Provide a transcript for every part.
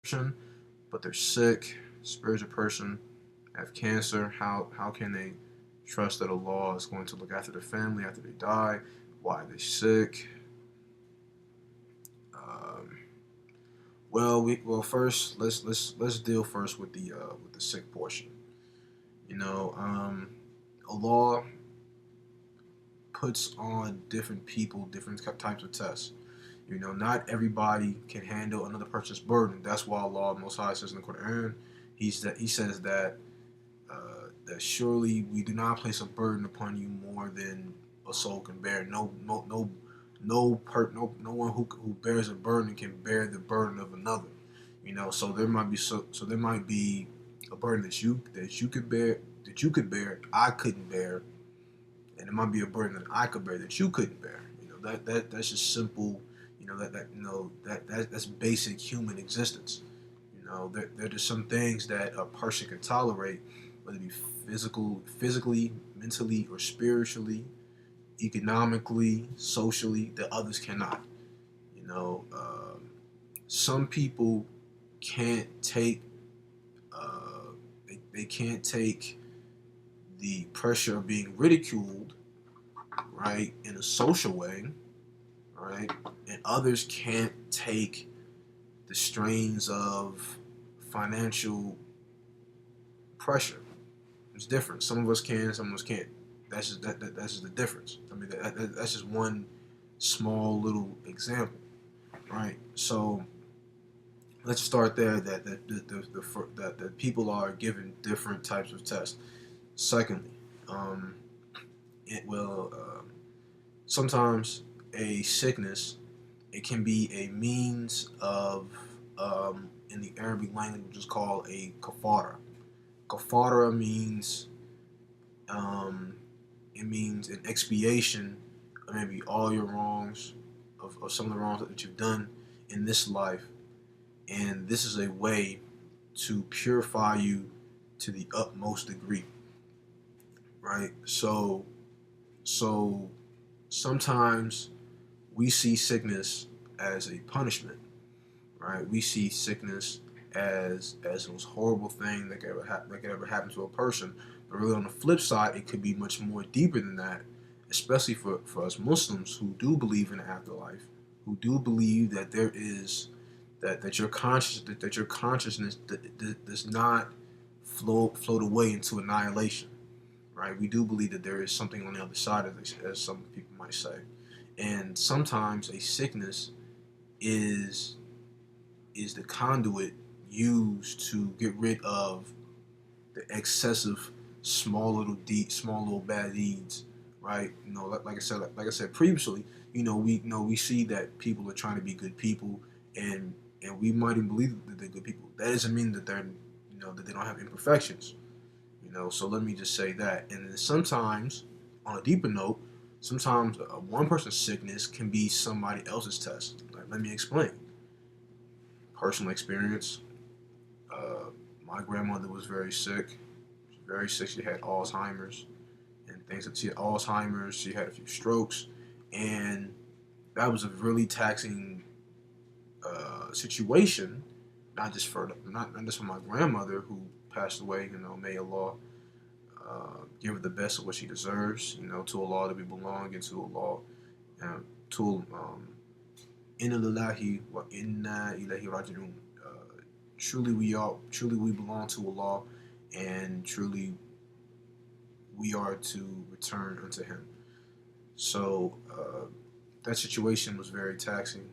person, but they're sick, spiritual person, have cancer. How can they trust that Allah is going to look after their family after they die? Why are they sick? Um, well, first let's deal first with the sick portion. You know, Allah puts on different people different types of tests. You know, not everybody can handle another person's burden. That's why Allah Most High says in the Quran, He says that surely we do not place a burden upon you more than a soul can bear. No one who bears a burden can bear the burden of another. You know, so there might be a burden that you could bear I couldn't bear, and it might be a burden that I could bear that you couldn't bear. You know, that's just simple. You know that's basic human existence. You know, there are some things that a person can tolerate, whether it be physically, mentally, or spiritually, economically, socially, that others cannot. You know, some people can't take they can't take the pressure of being ridiculed, right, in a social way, right, and others can't take the strains of financial pressure. It's different. Some of us can, some of us can't. That's just the difference. I mean, that's just one small little example, right? So let's start there. That people are given different types of tests. Secondly, um, it will sometimes a sickness. It can be a means of in the Arabic language, which is called a kafara. Kafara means um, it means an expiation of maybe all your wrongs, of some of the wrongs that you've done in this life, and this is a way to purify you to the utmost degree, right? So sometimes we see sickness as a punishment, right? We see sickness as the most horrible thing that could ever happen to a person. But really, on the flip side, it could be much more deeper than that, especially for us Muslims who do believe in the afterlife, who do believe that there is that your consciousness does not float away into annihilation, right? We do believe that there is something on the other side of this, as some people might say, and sometimes a sickness is is the conduit used to get rid of the excessive small little bad deeds, right? You know, like I said previously, we see that people are trying to be good people, and we might even believe that they're good people. That doesn't mean that they're that they don't have imperfections. You know, so let me just say that. And then sometimes, on a deeper note, sometimes one person's sickness can be somebody else's test. Like, let me explain. Personal experience. Uh, my grandmother was very sick. She was very sick. She had Alzheimer's and things. She had Alzheimer's. She had a few strokes, and that was a really taxing situation. Not just for my grandmother who passed away. You know, may Allah give her the best of what she deserves. You know, to Allah that we belong, and to Allah, to inna lillahi wa inna ilahi rajiun. Truly we belong to Allah, and truly we are to return unto Him. So that situation was very taxing,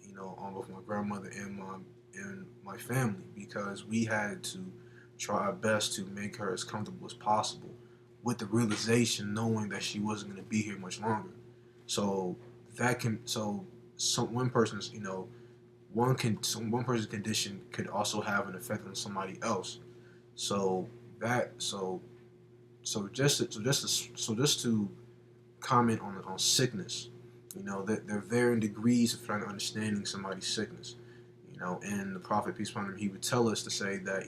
you know, on both my grandmother and my family, because we had to try our best to make her as comfortable as possible, with the realization knowing that she wasn't going to be here much longer. So that can so some one person's one person's condition could also have an effect on somebody else. So that just to comment on sickness, you know, that there are varying degrees of trying to understanding somebody's sickness. You know, and the Prophet peace upon him, he would tell us to say that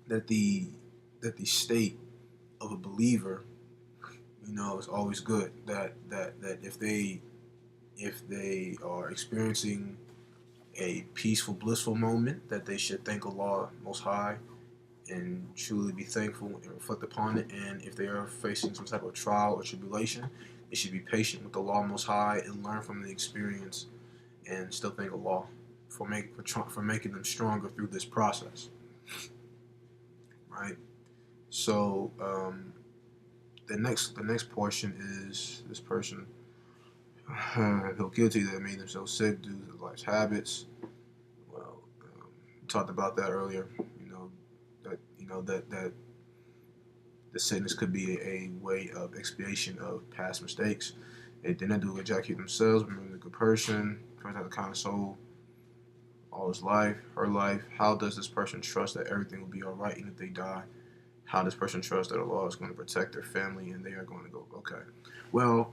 that the that the state of a believer, you know, is always good. That if they are experiencing a peaceful, blissful moment that they should thank Allah Most High and truly be thankful and reflect upon it. And if they are facing some type of trial or tribulation, they should be patient with Allah Most High and learn from the experience and still thank Allah for making them stronger through this process, right? So the next portion is this person feel guilty that made themselves sick due to life's habits. Well, we talked about that earlier. That the sickness could be a way of expiation of past mistakes. They didn't do a good job keeping themselves, remembering a good person had the kind of soul all his life, her life. How does this person trust that everything will be all right even if they die? How does this person trust that Allah is going to protect their family and they are going to go okay? Well,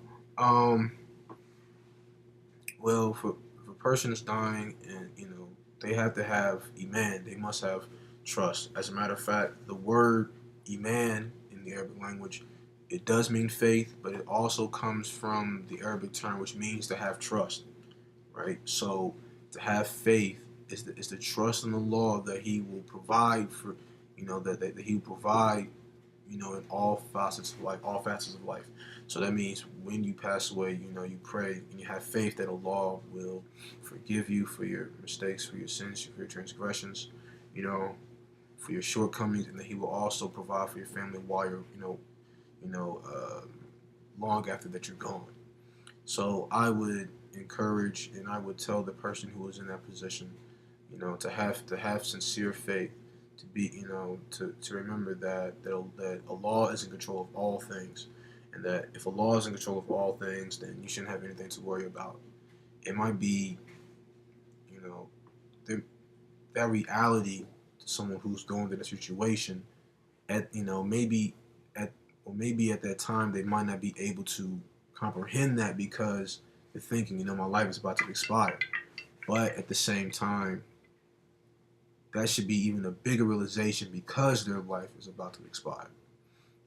if a person is dying and they have to have iman, they must have trust. As a matter of fact, the word iman in the Arabic language, it does mean faith, but it also comes from the Arabic term which means to have trust, right? So to have faith is the trust in the law that He will provide for, that He will provide, in all facets of life. So that means when you pass away, you pray and you have faith that Allah will forgive you for your mistakes, for your sins, for your transgressions, for your shortcomings, and that He will also provide for your family while you're, long after that you're gone. So I would encourage and I would tell the person who is in that position, to have sincere faith, to be, to remember that Allah is in control of all things, and that if Allah is in control of all things, then you shouldn't have anything to worry about. It might be, the, that reality to someone who's going through the situation, at maybe at that time they might not be able to comprehend that because they're thinking, my life is about to expire. But at the same time, that should be even a bigger realization because their life is about to expire.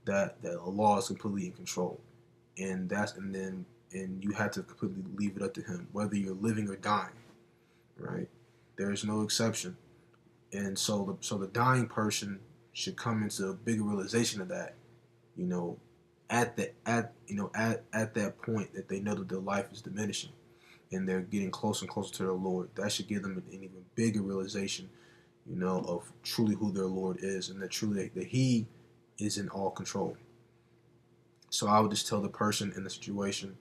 That Allah is completely in control, and you have to completely leave it up to Him, whether you're living or dying, right? There's no exception, and so the dying person should come into a bigger realization of that, at that point that they know that their life is diminishing and they're getting closer and closer to their Lord. That should give them an even bigger realization, of truly who their Lord is, and that truly that He is in all control. So I would just tell the person in the situation,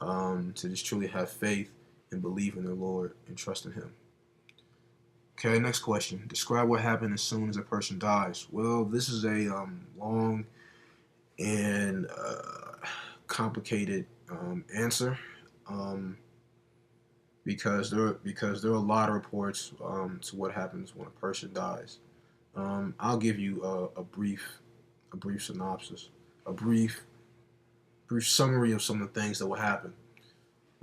to just truly have faith and believe in their Lord and trust in Him. Okay, next question. Describe what happened as soon as a person dies. Well, this is a long and complicated answer, because there are a lot of reports to what happens when a person dies. I'll give you a brief synopsis, a brief summary of some of the things that will happen.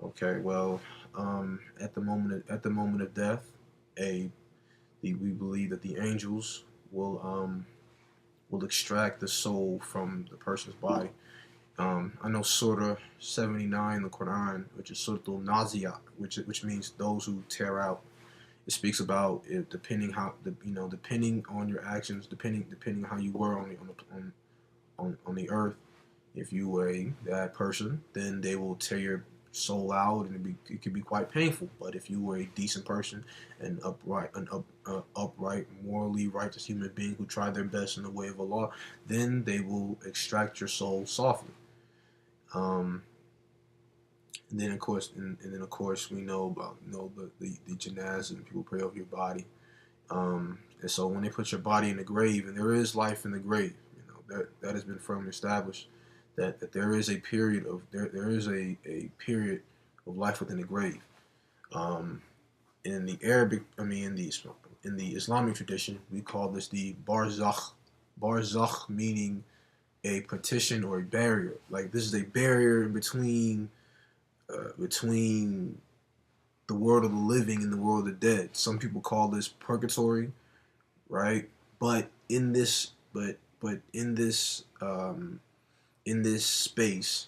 Okay, well, at the moment of death, we believe that the angels will extract the soul from the person's body. I know Surah 79 in the Quran, which is Surah Al-Naziyat, which means those who tear out. It speaks about it depending on your actions, depending on how you were on the earth. If you were a bad person, then they will tear your soul out, and it could be quite painful. But if you were a decent person, an upright, morally righteous human being who tried their best in the way of Allah, then they will extract your soul softly. And then of course we know about the janazah, and people pray over your body. And so when they put your body in the grave, and there is life in the grave, that has been firmly established, that there is a period of period of life within the grave. In the Arabic, in the Islamic tradition, we call this the barzakh. Barzakh meaning a partition or a barrier. Like, this is a barrier between the world of the living and the world of the dead. Some people call this purgatory, right? But in this space